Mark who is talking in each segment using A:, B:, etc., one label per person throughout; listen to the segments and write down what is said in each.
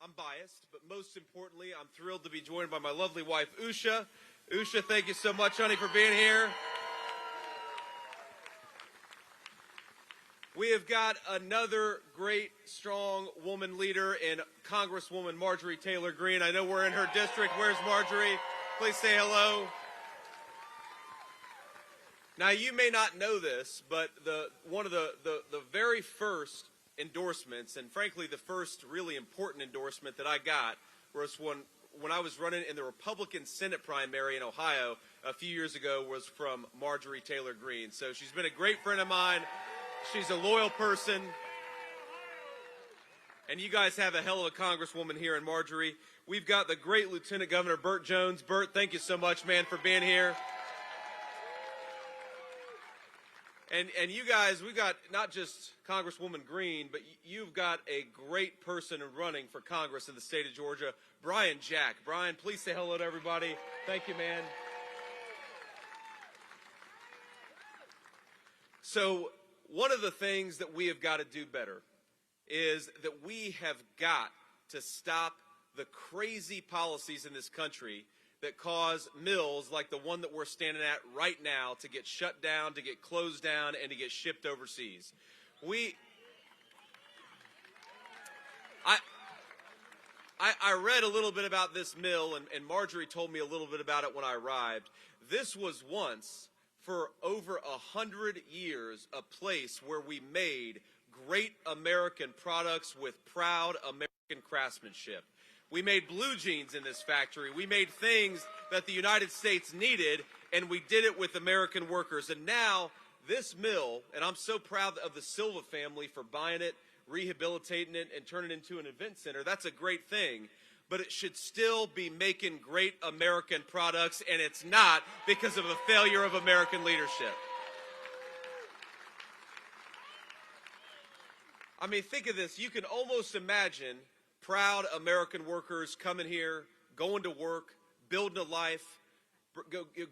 A: I'm biased, but most importantly, I'm thrilled to be joined by my lovely wife, Usha. Usha, thank you so much, honey, for being here. We have got another great, strong woman leader in Congresswoman Marjorie Taylor Greene. I know we're in her district. Where's Marjorie? Please say hello. Now, you may not know this, but one of the very first endorsements, and frankly the first really important endorsement that I got, was when I was running in the Republican Senate primary in Ohio a few years ago, was from Marjorie Taylor Greene. So she's been a great friend of mine. She's a loyal person. And you guys have a hell of a congresswoman here in Marjorie. We've got the great Lieutenant Governor Burt Jones. Burt, thank you so much, man, for being here. And you guys, we got not just Congresswoman Greene, but you've got a great person running for Congress in the state of Georgia, Brian Jack. Brian, please say hello to everybody. Thank you, man. So one of the things that we have got to do better is that we have got to stop the crazy policies in this country that cause mills like the one that we're standing at right now to get shut down, to get closed down, and to get shipped overseas. I read a little bit about this mill, and Marjorie told me a little bit about it when I arrived. This was once, for over 100 years, a place where we made great American products with proud American craftsmanship. We made blue jeans in this factory. We made things that the United States needed, and we did it with American workers. And now this mill, and I'm so proud of the Silva family for buying it, rehabilitating it, and turning it into an event center. That's a great thing. But it should still be making great American products, and it's not because of a failure of American leadership. I mean, think of this. You can almost imagine proud American workers coming here, going to work, building a life,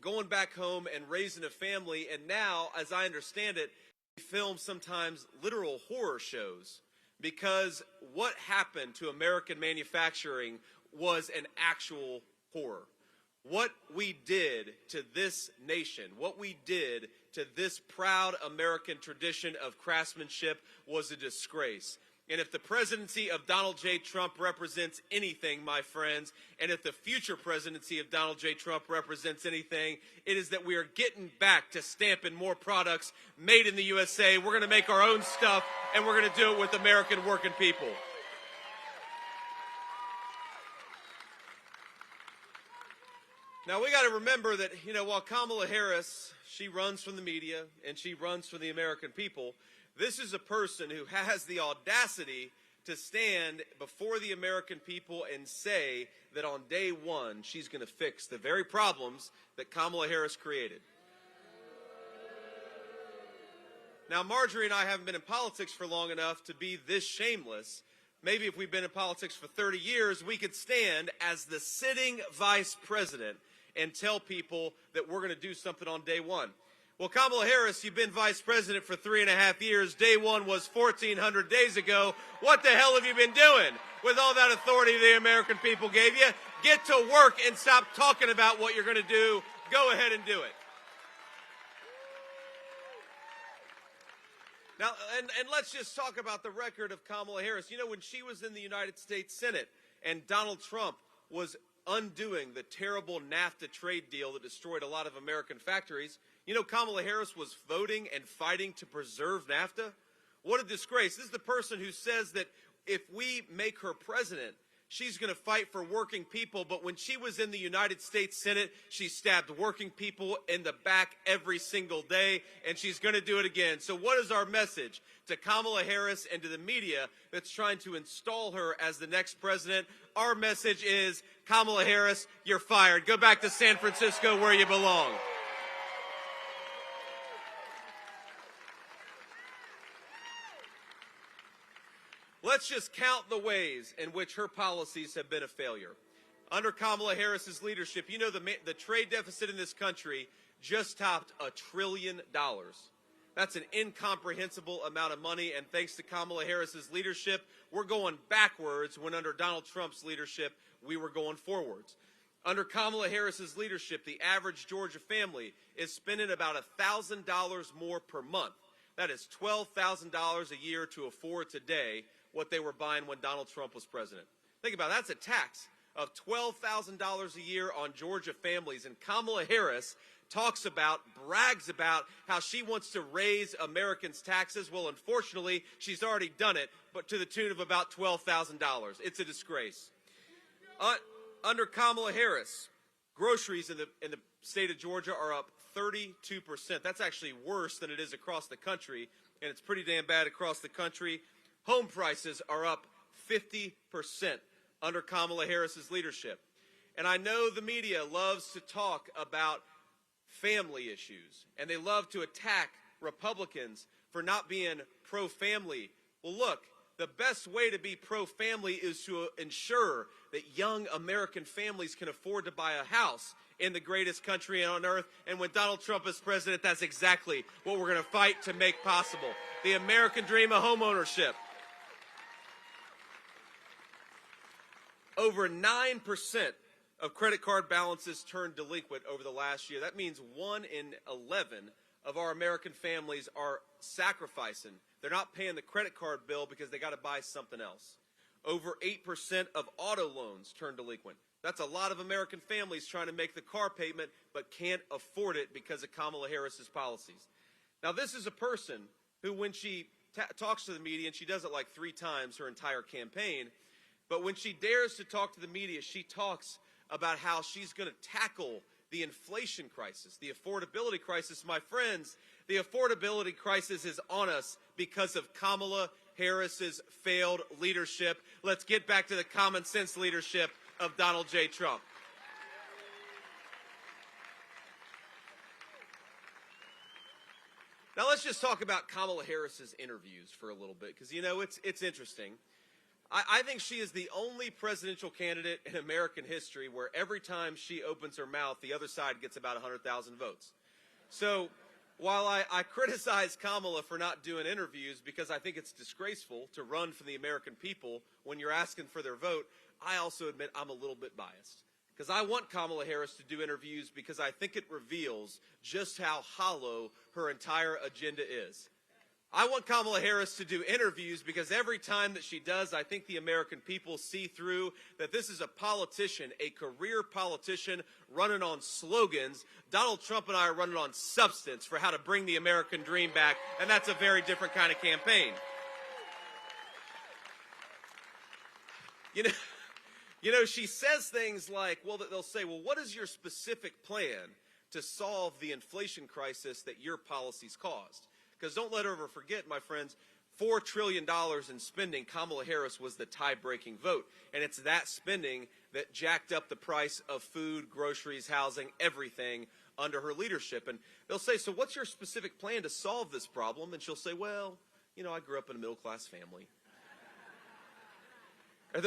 A: going back home and raising a family. And now, as I understand it, they film sometimes literal horror shows because what happened to American manufacturing was an actual horror. What we did to this nation, what we did to this proud American tradition of craftsmanship was a disgrace. And if the presidency of Donald J. Trump represents anything, my friends, and if the future presidency of Donald J. Trump represents anything, it is that we are getting back to stamping more products made in the USA. We're going to make our own stuff, and we're going to do it with American working people. Now, we got to remember that, while Kamala Harris, she runs from the media and she runs from the American people, this is a person who has the audacity to stand before the American people and say that on day one she's going to fix the very problems that Kamala Harris created. Now, Marjorie and I haven't been in politics for long enough to be this shameless. Maybe if we've been in politics for 30 years, we could stand as the sitting vice president and tell people that we're going to do something on day one. Well, Kamala Harris, you've been vice president for 3.5 years. Day one was 1,400 days ago. What the hell have you been doing with all that authority the American people gave you? Get to work and stop talking about what you're going to do. Go ahead and do it. Now, and let's just talk about the record of Kamala Harris. When she was in the United States Senate and Donald Trump was undoing the terrible NAFTA trade deal that destroyed a lot of American factories, Kamala Harris was voting and fighting to preserve NAFTA. What a disgrace. This is the person who says that if we make her president, she's going to fight for working people. But when she was in the United States Senate, she stabbed working people in the back every single day, and she's going to do it again. So what is our message to Kamala Harris and to the media that's trying to install her as the next president? Our message is, Kamala Harris, you're fired. Go back to San Francisco where you belong. Let's just count the ways in which her policies have been a failure. Under Kamala Harris's leadership, the trade deficit in this country just topped $1 trillion. That's an incomprehensible amount of money, and thanks to Kamala Harris's leadership, we're going backwards when under Donald Trump's leadership, we were going forwards. Under Kamala Harris's leadership, the average Georgia family is spending about $1,000 more per month. That is $12,000 a year to afford today what they were buying when Donald Trump was president. Think about it. That's a tax of $12,000 a year on Georgia families, and Kamala Harris brags about how she wants to raise Americans' taxes. Well, unfortunately, she's already done it, but to the tune of about $12,000. It's a disgrace. Under Kamala Harris, groceries in the state of Georgia are up 32%. That's actually worse than it is across the country, and it's pretty damn bad across the country. Home prices are up 50% under Kamala Harris's leadership. And I know the media loves to talk about family issues, and they love to attack Republicans for not being pro-family. Well, look, the best way to be pro-family is to ensure that young American families can afford to buy a house in the greatest country on earth. And when Donald Trump is president, that's exactly what we're going to fight to make possible. The American dream of homeownership. Over 9% of credit card balances turned delinquent over the last year. That means 1 in 11 of our American families are sacrificing. They're not paying the credit card bill because they got to buy something else. Over 8% of auto loans turned delinquent. That's a lot of American families trying to make the car payment but can't afford it because of Kamala Harris's policies. Now, this is a person who, when she talks to the media, and she does it like 3 times her entire campaign, but when she dares to talk to the media, she talks about how she's going to tackle the inflation crisis, the affordability crisis. My friends, the affordability crisis is on us because of Kamala Harris's failed leadership. Let's get back to the common sense leadership of Donald J. Trump. Now let's just talk about Kamala Harris's interviews for a little bit, because, you know, it's interesting. I think she is the only presidential candidate in American history where every time she opens her mouth, the other side gets about 100,000 votes. So while I criticize Kamala for not doing interviews because I think it's disgraceful to run for the American people when you're asking for their vote, I also admit I'm a little bit biased. Because I want Kamala Harris to do interviews because I think it reveals just how hollow her entire agenda is. I want Kamala Harris to do interviews because every time that she does, I think the American people see through that this is a politician, a career politician running on slogans. Donald Trump and I are running on substance for how to bring the American dream back, and that's a very different kind of campaign. You know, she says things like, well, they'll say, well, what is your specific plan to solve the inflation crisis that your policies caused? Because don't let her ever forget, my friends, $4 trillion in spending, Kamala Harris was the tie-breaking vote. And it's that spending that jacked up the price of food, groceries, housing, everything under her leadership. And they'll say, so what's your specific plan to solve this problem? And she'll say, well, you know, I grew up in a middle-class family. Or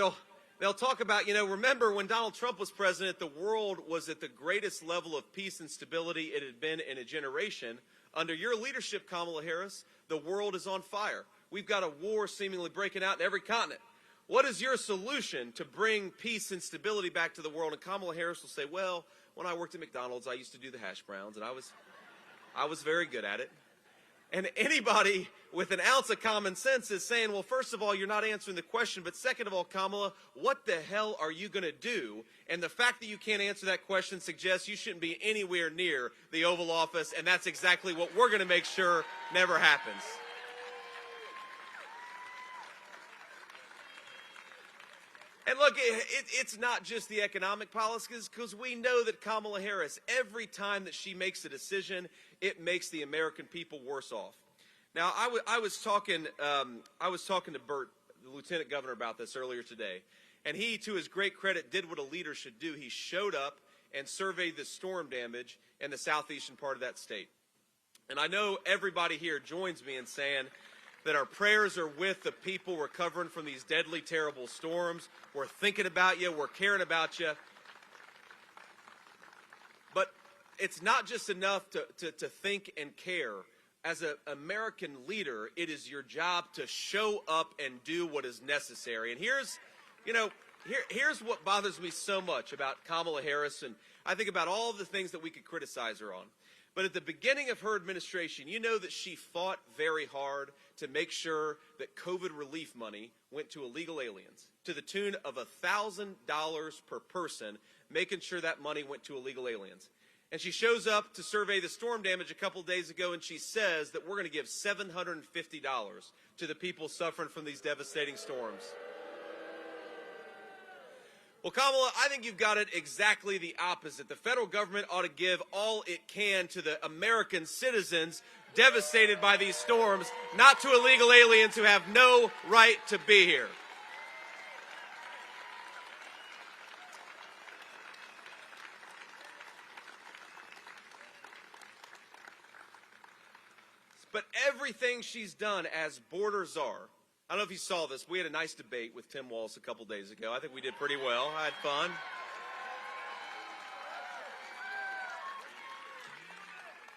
A: they'll talk about, you know, remember when Donald Trump was president, the world was at the greatest level of peace and stability it had been in a generation. Under your leadership, Kamala Harris, the world is on fire. We've got a war seemingly breaking out in every continent. What is your solution to bring peace and stability back to the world? And Kamala Harris will say, well, when I worked at McDonald's, I used to do the hash browns, and I was very good at it. And anybody with an ounce of common sense is saying, well, first of all, you're not answering the question, but second of all, Kamala, what the hell are you going to do? And the fact that you can't answer that question suggests you shouldn't be anywhere near the Oval Office, and that's exactly what we're going to make sure never happens. And look, it's not just the economic policies, because we know that Kamala Harris, every time that she makes a decision, it makes the American people worse off. Now, I was talking to Bert, the lieutenant governor, about this earlier today, and he, to his great credit, did what a leader should do. He showed up and surveyed the storm damage in the southeastern part of that state. And I know everybody here joins me in saying that our prayers are with the people recovering from these deadly, terrible storms. We're thinking about you. We're caring about you. But it's not just enough to think and care as an American leader, it is your job to show up and do what is necessary. And here's what bothers me so much about Kamala Harris, and I think about all the things that we could criticize her on. But at the beginning of her administration, you know that she fought very hard to make sure that COVID relief money went to illegal aliens, to the tune of $1,000 per person, making sure that money went to illegal aliens. And she shows up to survey the storm damage a couple days ago, and she says that we're going to give $750 to the people suffering from these devastating storms. Well, Kamala, I think you've got it exactly the opposite. The federal government ought to give all it can to the American citizens devastated by these storms, not to illegal aliens who have no right to be here. But everything she's done as border czar, I don't know if you saw this. We had a nice debate with Tim Walz a couple days ago. I think we did pretty well. I had fun.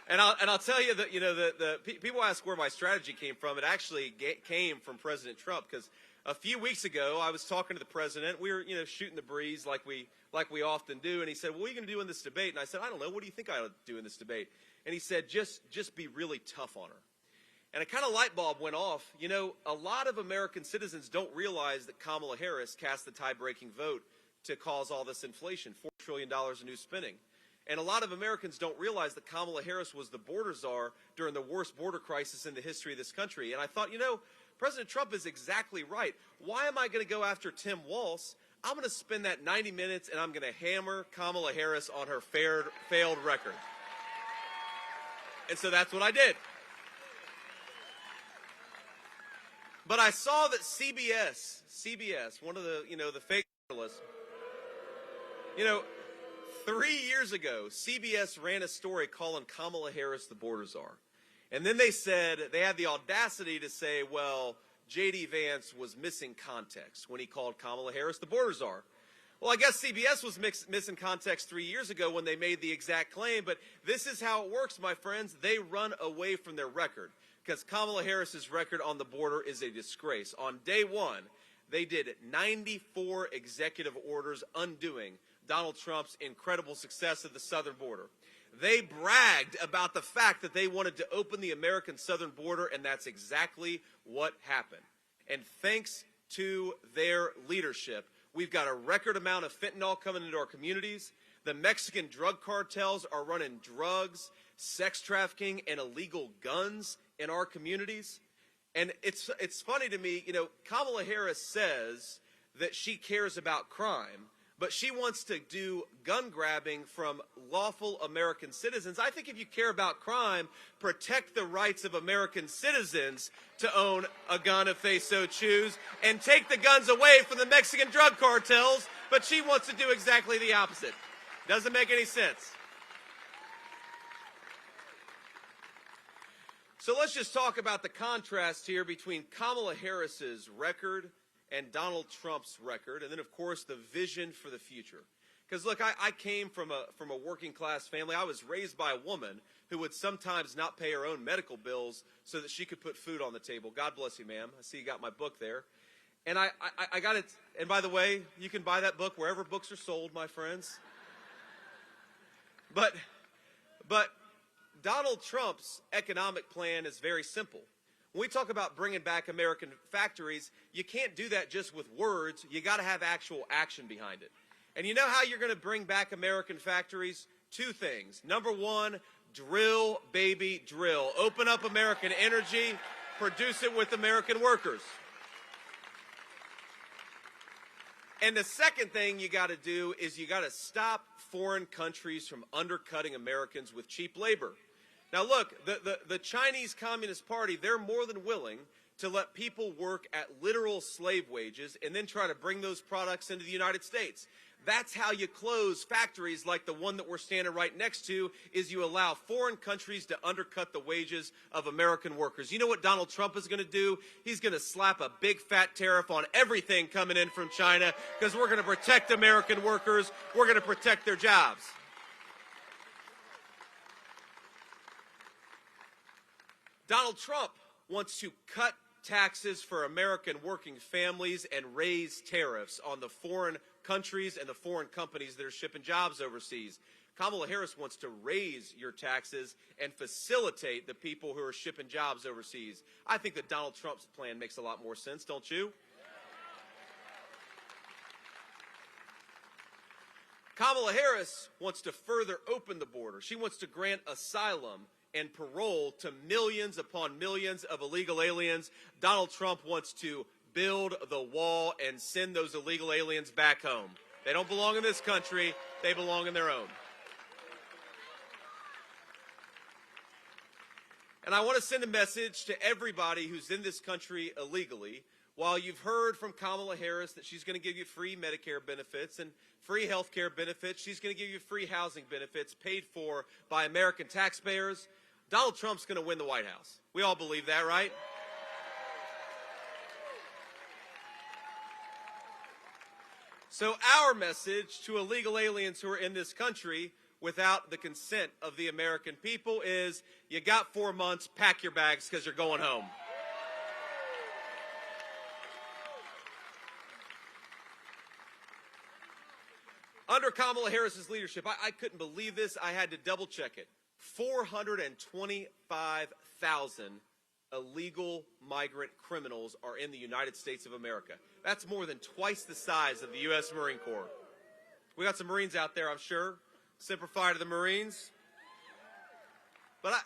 A: And I'll tell you that, the people ask where my strategy came from. It actually came from President Trump, because a few weeks ago I was talking to the president. We were, shooting the breeze like we often do. And he said, "Well, what are you going to do in this debate?" And I said, "I don't know. What do you think I ought to do in this debate?" And he said, just be really tough on her. And a kind of light bulb went off. A lot of American citizens don't realize that Kamala Harris cast the tie-breaking vote to cause all this inflation, $4 trillion in new spending. And a lot of Americans don't realize that Kamala Harris was the border czar during the worst border crisis in the history of this country. And I thought, President Trump is exactly right. Why am I going to go after Tim Walz? I'm going to spend that 90 minutes and I'm going to hammer Kamala Harris on her failed record. And so that's what I did. But I saw that CBS, one of the, the fake journalists, 3 years ago, CBS ran a story calling Kamala Harris the border czar. And then they had the audacity to say, well, J.D. Vance was missing context when he called Kamala Harris the border czar. Well, I guess CBS was missing context 3 years ago when they made the exact claim, but this is how it works, my friends. They run away from their record, because Kamala Harris's record on the border is a disgrace. On day one, they did 94 executive orders undoing Donald Trump's incredible success at the southern border. They bragged about the fact that they wanted to open the American southern border, and that's exactly what happened. And thanks to their leadership, we've got a record amount of fentanyl coming into our communities. The Mexican drug cartels are running drugs, sex trafficking, and illegal guns in our communities. And it's funny to me, Kamala Harris says that she cares about crime, but she wants to do gun grabbing from lawful American citizens. I think if you care about crime, protect the rights of American citizens to own a gun if they so choose, and take the guns away from the Mexican drug cartels, but she wants to do exactly the opposite. Doesn't make any sense. So let's just talk about the contrast here between Kamala Harris's record and Donald Trump's record, and then, of course, the vision for the future. Because, look, I came from a working-class family. I was raised by a woman who would sometimes not pay her own medical bills so that she could put food on the table. God bless you, ma'am. I see you got my book there. And I got it. And by the way, you can buy that book wherever books are sold, my friends. But Donald Trump's economic plan is very simple. When we talk about bringing back American factories, you can't do that just with words. You got to have actual action behind it. And you know how you're going to bring back American factories? Two things. Number one, drill, baby, drill. Open up American energy, produce it with American workers. And the second thing you got to do is you got to stop foreign countries from undercutting Americans with cheap labor. Now, look, the Chinese Communist Party, they're more than willing to let people work at literal slave wages and then try to bring those products into the United States. That's how you close factories like the one that we're standing right next to, is you allow foreign countries to undercut the wages of American workers. You know what Donald Trump is going to do? He's going to slap a big fat tariff on everything coming in from China, because we're going to protect American workers. We're going to protect their jobs. Donald Trump wants to cut taxes for American working families and raise tariffs on the foreign countries and the foreign companies that are shipping jobs overseas. Kamala Harris wants to raise your taxes and facilitate the people who are shipping jobs overseas. I think that Donald Trump's plan makes a lot more sense, don't you? Kamala Harris wants to further open the border. She wants to grant asylum and parole to millions upon millions of illegal aliens. Donald Trump wants to build the wall and send those illegal aliens back home. They don't belong in this country. They belong in their own. And I want to send a message to everybody who's in this country illegally. While you've heard from Kamala Harris that she's going to give you free Medicare benefits and free health care benefits, she's going to give you free housing benefits paid for by American taxpayers, Donald Trump's going to win the White House. We all believe that, right? So our message to illegal aliens who are in this country without the consent of the American people is, you got 4 months, pack your bags because you're going home. Under Kamala Harris's leadership, I couldn't believe this. I had to double check it. 425,000 illegal migrant criminals are in the United States of America. That's more than twice the size of the U.S. Marine Corps. We got some Marines out there, I'm sure. Semper Fi to the Marines. But, I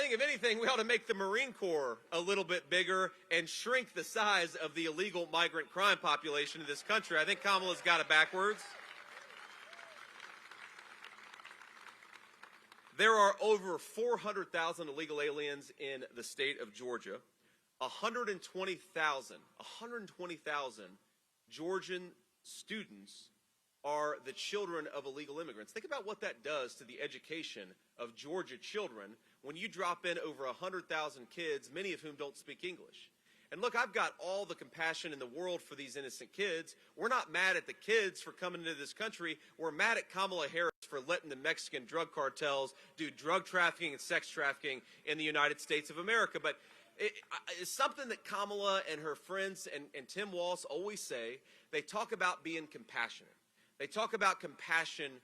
A: think if anything, we ought to make the Marine Corps a little bit bigger and shrink the size of the illegal migrant crime population in this country. I think Kamala's got it backwards. There are over 400,000 illegal aliens in the state of Georgia. 120,000 Georgian students are the children of illegal immigrants. Think about what that does to the education of Georgia children when you drop in over 100,000 kids, many of whom don't speak English. And look, I've got all the compassion in the world for these innocent kids. We're not mad at the kids for coming into this country. We're mad at Kamala Harris for letting the Mexican drug cartels do drug trafficking and sex trafficking in the United States of America. But it's something that Kamala and her friends and Tim Walz always say. They talk about being compassionate. They talk about compassion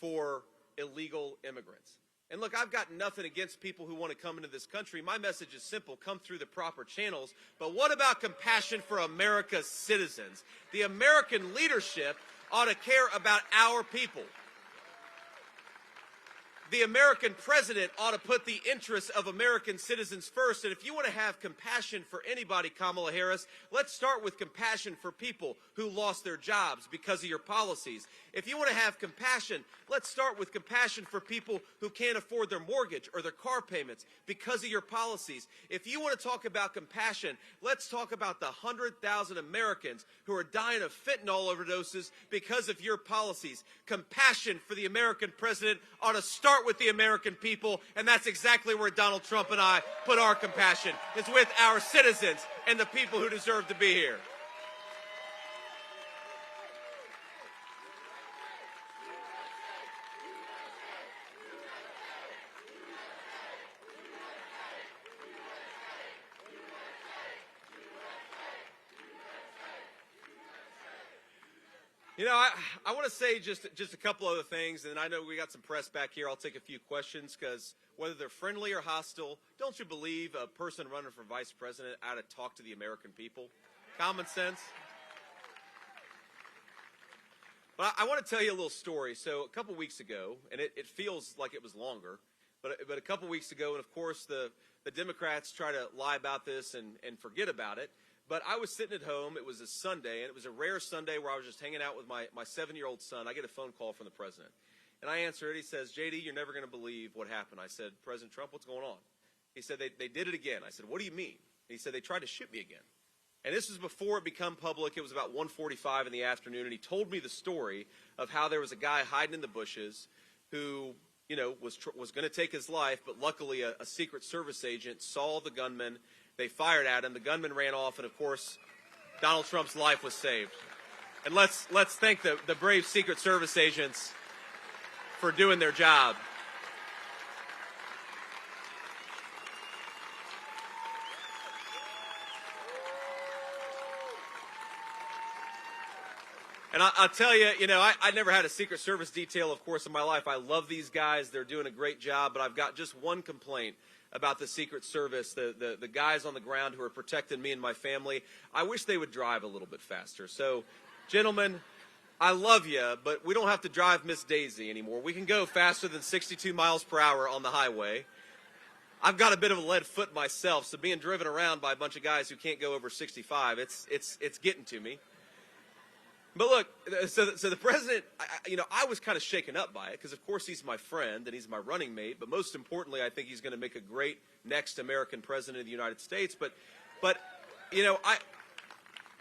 A: for illegal immigrants. And look, I've got nothing against people who want to come into this country. My message is simple: come through the proper channels. But what about compassion for America's citizens? The American leadership ought to care about our people. The American president ought to put the interests of American citizens first. And if you want to have compassion for anybody, Kamala Harris, let's start with compassion for people who lost their jobs because of your policies. If you want to have compassion, let's start with compassion for people who can't afford their mortgage or their car payments because of your policies. If you want to talk about compassion, let's talk about the 100,000 Americans who are dying of fentanyl overdoses because of your policies. Compassion for the American president ought to start with the American people, and that's exactly where Donald Trump and I put our compassion. It's with our citizens and the people who deserve to be here. I want to say just a couple other things, and I know we got some press back here. I'll take a few questions because whether they're friendly or hostile, don't you believe a person running for vice president ought to talk to the American people? Common sense. But I want to tell you a little story. So a couple weeks ago, and it feels like it was longer, but a couple weeks ago, and of course the Democrats try to lie about this and forget about it. But I was sitting at home. It was a Sunday, and it was a rare Sunday where I was just hanging out with my 7-year-old son. I get a phone call from the president, and I answer it. He says, "JD, you're never going to believe what happened." I said, "President Trump, what's going on?" He said, they did it again. I said, "What do you mean?" He said, "They tried to shoot me again." And this was before it became public. It was about 1:45 in the afternoon, and he told me the story of how there was a guy hiding in the bushes who, was going to take his life, but luckily a Secret Service agent saw the gunman. They fired at him. The gunman ran off, and of course, Donald Trump's life was saved. And let's thank the brave Secret Service agents for doing their job. And I'll tell you, I never had a Secret Service detail, of course, in my life. I love these guys. They're doing a great job. But I've got just one complaint about the Secret Service, the guys on the ground who are protecting me and my family. I wish they would drive a little bit faster. So, gentlemen, I love you, but we don't have to drive Miss Daisy anymore. We can go faster than 62 miles per hour on the highway. I've got a bit of a lead foot myself, so being driven around by a bunch of guys who can't go over 65, it's getting to me. But look, so the president, I was kind of shaken up by it because, of course, he's my friend and he's my running mate. But most importantly, I think he's going to make a great next American president of the United States. But I,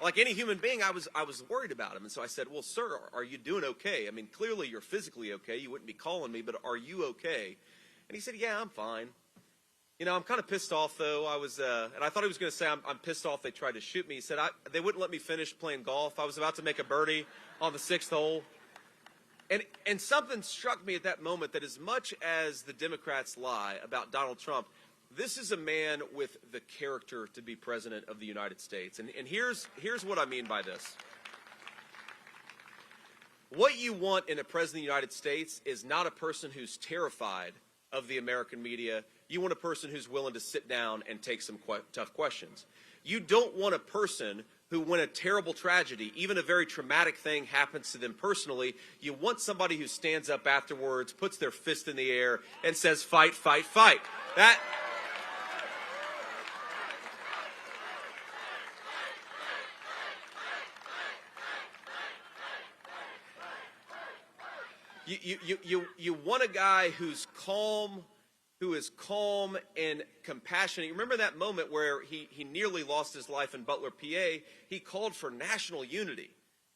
A: like any human being, I was worried about him. And so I said, well, sir, are you doing okay? I mean, clearly you're physically okay. You wouldn't be calling me, but are you okay? And he said, yeah, I'm fine. I'm kind of pissed off, though. And I thought he was going to say, I'm pissed off they tried to shoot me. He said, they wouldn't let me finish playing golf. I was about to make a birdie on the 6th hole. And something struck me at that moment that as much as the Democrats lie about Donald Trump, this is a man with the character to be president of the United States. And here's what I mean by this. What you want in a president of the United States is not a person who's terrified of the American media. You want a person who's willing to sit down and take some tough questions. You don't want a person who, when a terrible tragedy, even a very traumatic thing happens to them personally, you want somebody who stands up afterwards, puts their fist in the air, and says, fight, fight, fight. You want a guy who is calm and compassionate. You remember that moment where he nearly lost his life in Butler, PA? He called for national unity,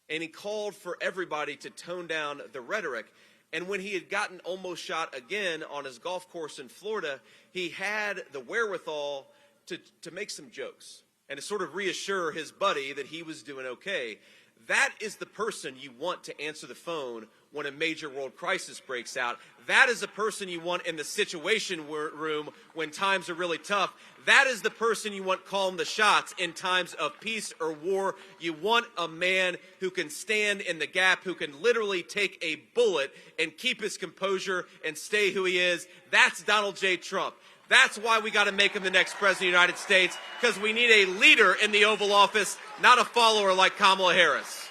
A: and he called for everybody to tone down the rhetoric. And when he had gotten almost shot again on his golf course in Florida, he had the wherewithal to make some jokes and to sort of reassure his buddy that he was doing okay. That is the person you want to answer the phone when a major world crisis breaks out. That is the person you want in the situation room when times are really tough. That is the person you want calling the shots in times of peace or war. You want a man who can stand in the gap, who can literally take a bullet and keep his composure and stay who he is. That's Donald J. Trump. That's why we got to make him the next president of the United States, because we need a leader in the Oval Office, not a follower like Kamala Harris.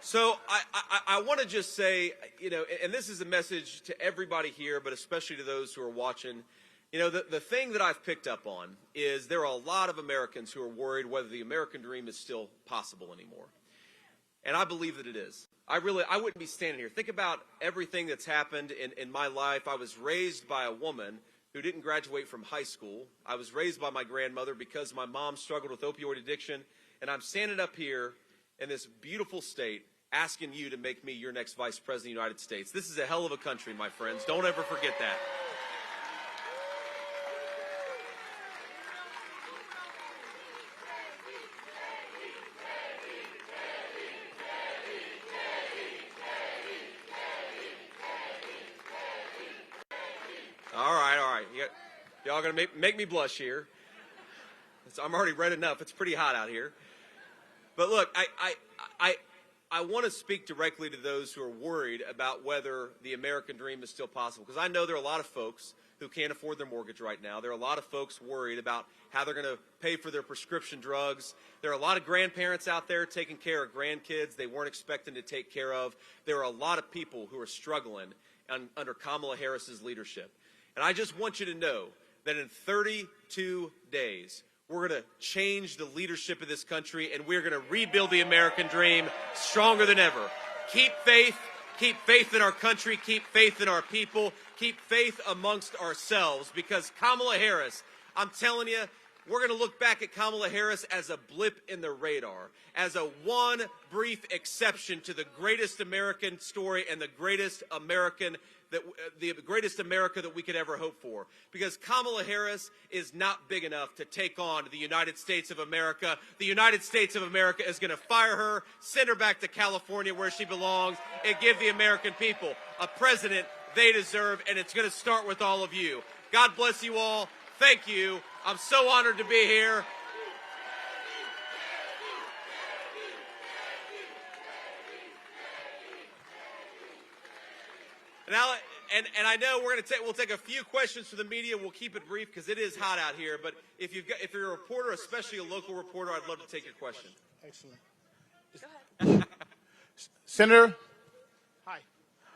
A: So I want to just say, and this is a message to everybody here, but especially to those who are watching. The thing that I've picked up on is there are a lot of Americans who are worried whether the American dream is still possible anymore. And I believe that it is. I wouldn't be standing here. Think about everything that's happened in my life. I was raised by a woman who didn't graduate from high school. I was raised by my grandmother because my mom struggled with opioid addiction. And I'm standing up here in this beautiful state asking you to make me your next vice president of the United States. This is a hell of a country, my friends. Don't ever forget that. All right. Y'all gonna make me blush here. I'm already red enough. It's pretty hot out here. But look, I want to speak directly to those who are worried about whether the American dream is still possible, because I know there are a lot of folks who can't afford their mortgage right now. There are a lot of folks worried about how they're going to pay for their prescription drugs. There are a lot of grandparents out there taking care of grandkids they weren't expecting to take care of. There are a lot of people who are struggling under Kamala Harris's leadership. And I just want you to know that in 32 days, we're going to change the leadership of this country, and we're going to rebuild the American dream stronger than ever. Keep faith in our country, keep faith in our people, keep faith amongst ourselves, because Kamala Harris, I'm telling you, we're going to look back at Kamala Harris as a blip in the radar, as a one brief exception to the greatest American story and the greatest America that we could ever hope for. Because Kamala Harris is not big enough to take on the United States of America. The United States of America is going to fire her, send her back to California where she belongs, and give the American people a president they deserve, and it's going to start with all of you. God bless you all. Thank you. I'm so honored to be here. Now, and I know we'll take a few questions from the media. We'll keep it brief because it is hot out here. But if you're a reporter, especially a local reporter, I'd love to take your question.
B: Excellent. Go ahead. Senator.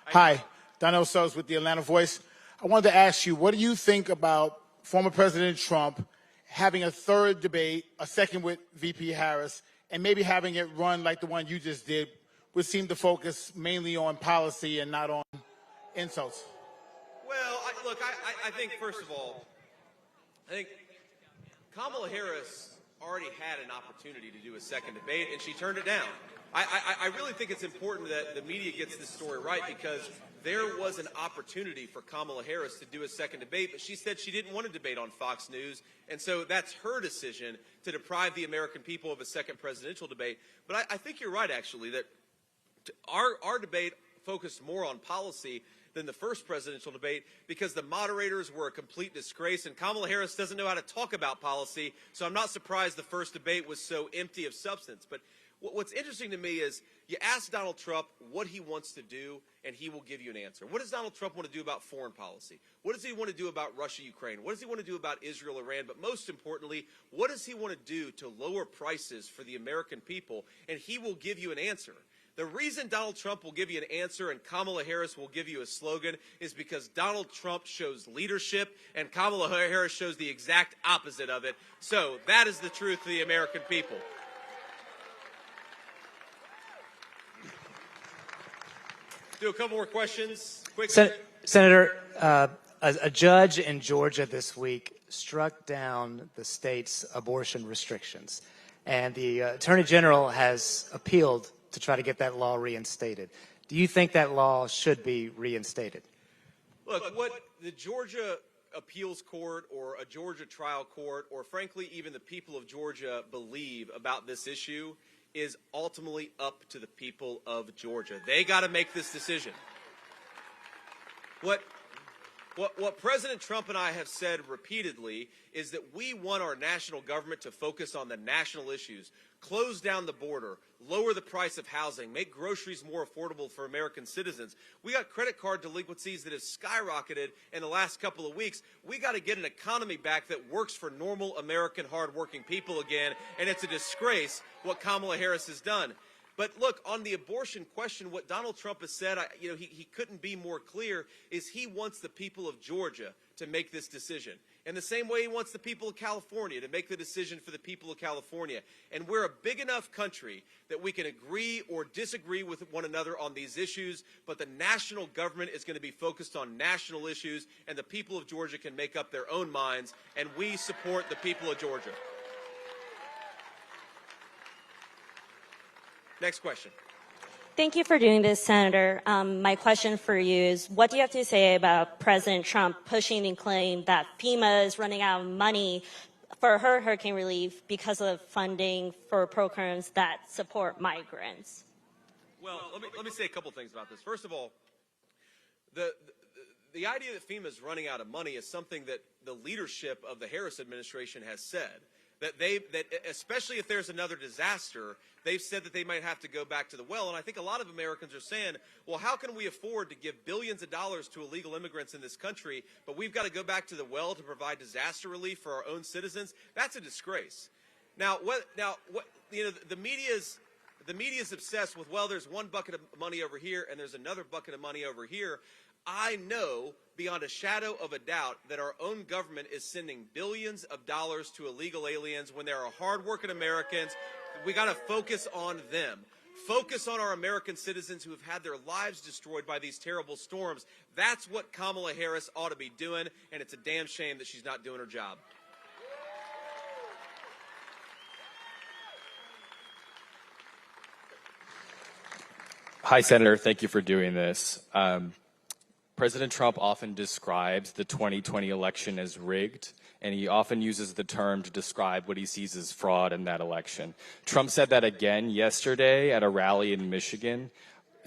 B: Hi. Donnell Suggs with the Atlanta Voice. I wanted to ask you, what do you think about former President Trump having a third debate, a second with VP Harris, and maybe having it run like the one you just did, which seemed to focus mainly on policy and not on insults?
A: Well, I think, first of all, I think Kamala Harris already had an opportunity to do a second debate, and she turned it down. I really think it's important that the media gets this story right, because there was an opportunity for Kamala Harris to do a second debate, but she said she didn't want to debate on Fox News, and so that's her decision to deprive the American people of a second presidential debate. But I think you're right, actually, that our debate focused more on policy than the first presidential debate, because the moderators were a complete disgrace, and Kamala Harris doesn't know how to talk about policy, so I'm not surprised the first debate was so empty of substance. But what's interesting to me is you ask Donald Trump what he wants to do, and he will give you an answer. What does Donald Trump want to do about foreign policy? What does he want to do about Russia, Ukraine? What does he want to do about Israel, Iran? But most importantly, what does he want to do to lower prices for the American people? And he will give you an answer. The reason Donald Trump will give you an answer and Kamala Harris will give you a slogan is because Donald Trump shows leadership and Kamala Harris shows the exact opposite of it. So that is the truth to the American people. Do a couple more questions. Quick.
C: Senator, a judge in Georgia this week struck down the state's abortion restrictions, and the Attorney General has appealed to try to get that law reinstated. Do you think that law should be reinstated?
A: Look, what the Georgia appeals court or a Georgia trial court or frankly even the people of Georgia believe about this issue is ultimately up to the people of Georgia. They got to make this decision. What President Trump and I have said repeatedly is that we want our national government to focus on the national issues, close down the border, lower the price of housing, make groceries more affordable for American citizens. We got credit card delinquencies that have skyrocketed in the last couple of weeks. We got to get an economy back that works for normal American hardworking people again, and it's a disgrace what Kamala Harris has done. But look, on the abortion question, what Donald Trump has said, he couldn't be more clear, is he wants the people of Georgia to make this decision. In the same way he wants the people of California to make the decision for the people of California. And we're a big enough country that we can agree or disagree with one another on these issues, but the national government is going to be focused on national issues, and the people of Georgia can make up their own minds, and we support the people of Georgia. Next question.
D: Thank you for doing this, Senator. My question for you is, what do you have to say about President Trump pushing the claim that FEMA is running out of money for her hurricane relief because of funding for programs that support migrants?
A: Well, let me say a couple things about this. First of all, the idea that FEMA is running out of money is something that the leadership of the Harris administration has said. That especially if there's another disaster, they've said that they might have to go back to the well. And I think a lot of Americans are saying, well, how can we afford to give billions of dollars to illegal immigrants in this country, but we've got to go back to the well to provide disaster relief for our own citizens? That's a disgrace. Now, the media's obsessed with, well, there's one bucket of money over here and there's another bucket of money over here. I know beyond a shadow of a doubt that our own government is sending billions of dollars to illegal aliens when there are hardworking Americans. We got to focus on them. Focus on our American citizens who have had their lives destroyed by these terrible storms. That's what Kamala Harris ought to be doing, and it's a damn shame that she's not doing her job.
E: Hi, Senator. Thank you for doing this. President Trump often describes the 2020 election as rigged, and he often uses the term to describe what he sees as fraud in that election. Trump said that again yesterday at a rally in Michigan,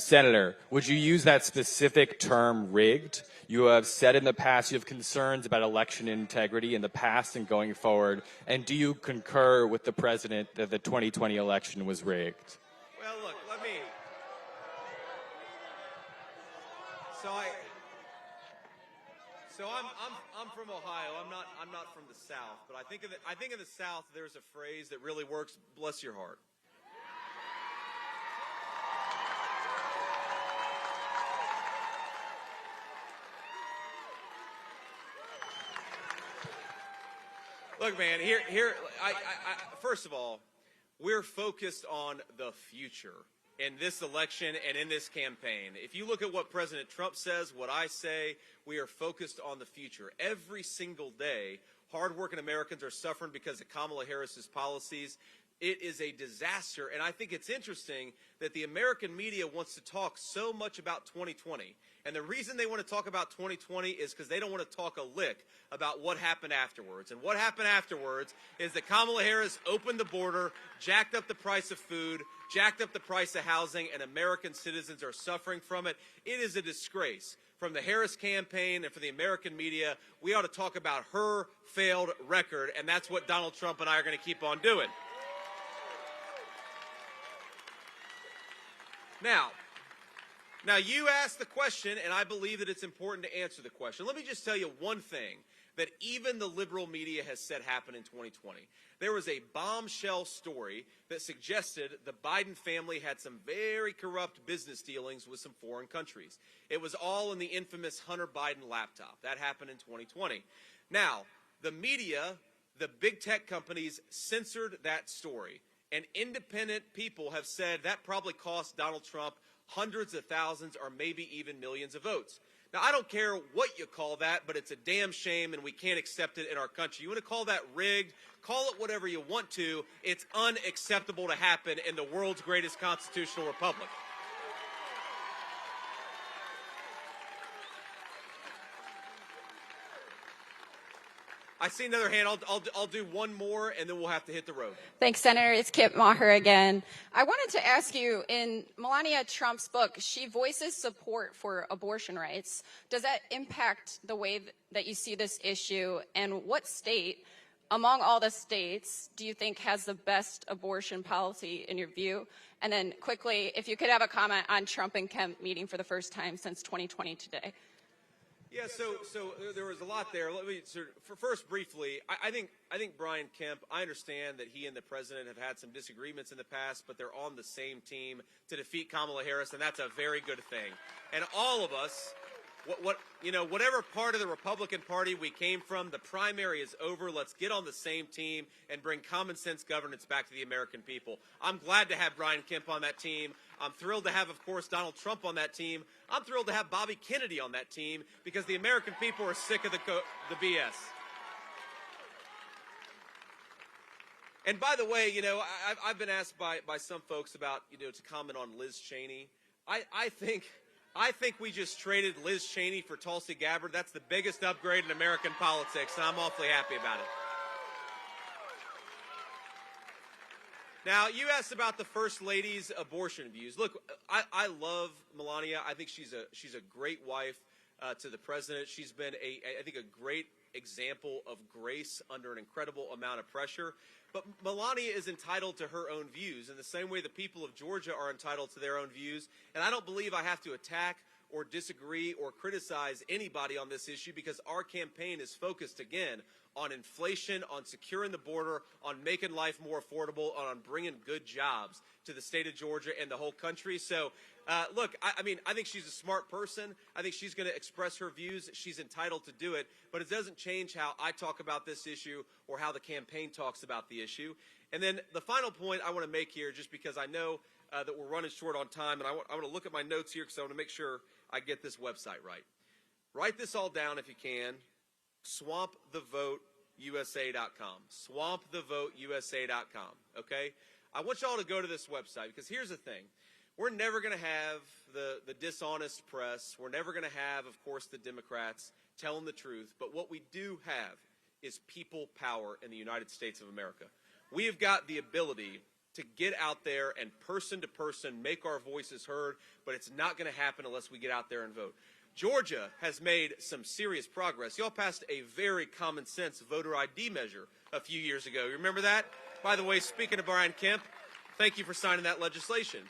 E: Senator, would you use that specific term, rigged? You have said in the past you have concerns about election integrity in the past and going forward. And do you concur with the president that the 2020 election was rigged?
A: Well, look, So I'm from Ohio. I'm not from the South, but I think in the South there's a phrase that really works. Bless your heart. Look, man, first of all, we're focused on the future in this election and in this campaign. If you look at what President Trump says, what I say, we are focused on the future. Every single day, hardworking Americans are suffering because of Kamala Harris's policies. It is a disaster, and I think it's interesting that the American media wants to talk so much about 2020. And the reason they want to talk about 2020 is because they don't want to talk a lick about what happened afterwards. And what happened afterwards is that Kamala Harris opened the border, jacked up the price of food, jacked up the price of housing, and American citizens are suffering from it. It is a disgrace. From the Harris campaign and for the American media, we ought to talk about her failed record, and that's what Donald Trump and I are going to keep on doing. Now, you asked the question, and I believe that it's important to answer the question. Let me just tell you one thing that even the liberal media has said happened in 2020. There was a bombshell story that suggested the Biden family had some very corrupt business dealings with some foreign countries. It was all in the infamous Hunter Biden laptop. That happened in 2020. Now, the media, the big tech companies censored that story. And independent people have said that probably cost Donald Trump hundreds of thousands or maybe even millions of votes. Now, I don't care what you call that, but it's a damn shame and we can't accept it in our country. You want to call that rigged? Call it whatever you want to. It's unacceptable to happen in the world's greatest constitutional republic. I see another hand. I'll do one more, and then we'll have to hit the road.
F: Thanks, Senator. It's Kip Maher again. I wanted to ask you, in Melania Trump's book, she voices support for abortion rights. Does that impact the way that you see this issue? And what state, among all the states, do you think has the best abortion policy in your view? And then quickly, if you could have a comment on Trump and Kemp meeting for the first time since 2020 today.
A: Yeah, so there was a lot there. Let me first briefly. I think Brian Kemp. I understand that he and the president have had some disagreements in the past, but they're on the same team to defeat Kamala Harris, and that's a very good thing. And all of us, whatever part of the Republican Party we came from, the primary is over. Let's get on the same team and bring common sense governance back to the American people. I'm glad to have Brian Kemp on that team. I'm thrilled to have, of course, Donald Trump on that team. I'm thrilled to have Bobby Kennedy on that team because the American people are sick of the BS. And by the way, I've been asked by some folks about, to comment on Liz Cheney. I think we just traded Liz Cheney for Tulsi Gabbard. That's the biggest upgrade in American politics, and I'm awfully happy about it. Now, you asked about the First Lady's abortion views. Look, I love Melania. I think she's a great wife to the president. She's been I think a great example of grace under an incredible amount of pressure. But Melania is entitled to her own views in the same way the people of Georgia are entitled to their own views. And I don't believe I have to attack or disagree or criticize anybody on this issue because our campaign is focused, again, on inflation, on securing the border, on making life more affordable, on bringing good jobs to the state of Georgia and the whole country. So, look, I think she's a smart person. I think she's going to express her views. She's entitled to do it. But it doesn't change how I talk about this issue or how the campaign talks about the issue. And then the final point I want to make here, just because I know that we're running short on time, and I want to look at my notes here because I want to make sure I get this website right. Write this all down if you can. SwampTheVoteUSA.com. SwampTheVoteUSA.com. Okay? I want y'all to go to this website because here's the thing. We're never going to have the dishonest press. We're never going to have, of course, the Democrats telling the truth. But what we do have is people power in the United States of America. We have got the ability to get out there and person to person make our voices heard, but it's not going to happen unless we get out there and vote. Georgia has made some serious progress. Y'all passed a very common sense voter ID measure a few years ago. You remember that? By the way, speaking of Brian Kemp, thank you for signing that legislation.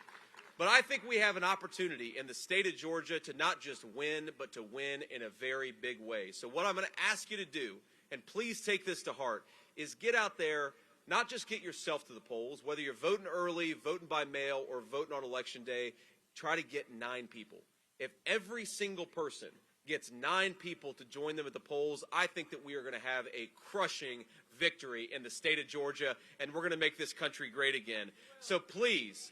A: But I think we have an opportunity in the state of Georgia to not just win, but to win in a very big way. So what I'm going to ask you to do, and please take this to heart, is get out there, not just get yourself to the polls, whether you're voting early, voting by mail, or voting on Election Day, try to get 9 people. If every single person gets 9 people to join them at the polls, I think that we are going to have a crushing victory in the state of Georgia, and we're going to make this country great again. So please,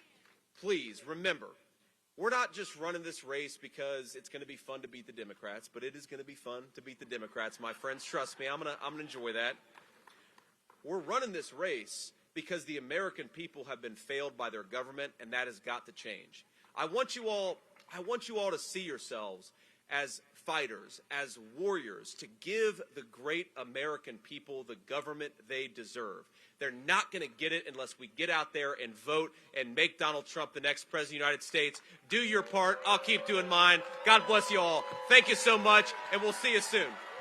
A: please remember, we're not just running this race because it's going to be fun to beat the Democrats, but it is going to be fun to beat the Democrats, my friends. Trust me, I'm going to enjoy that. We're running this race because the American people have been failed by their government, and that has got to change. I want you all to see yourselves as fighters, as warriors, to give the great American people the government they deserve. They're not going to get it unless we get out there and vote and make Donald Trump the next president of the United States. Do your part. I'll keep doing mine. God bless you all. Thank you so much, and we'll see you soon.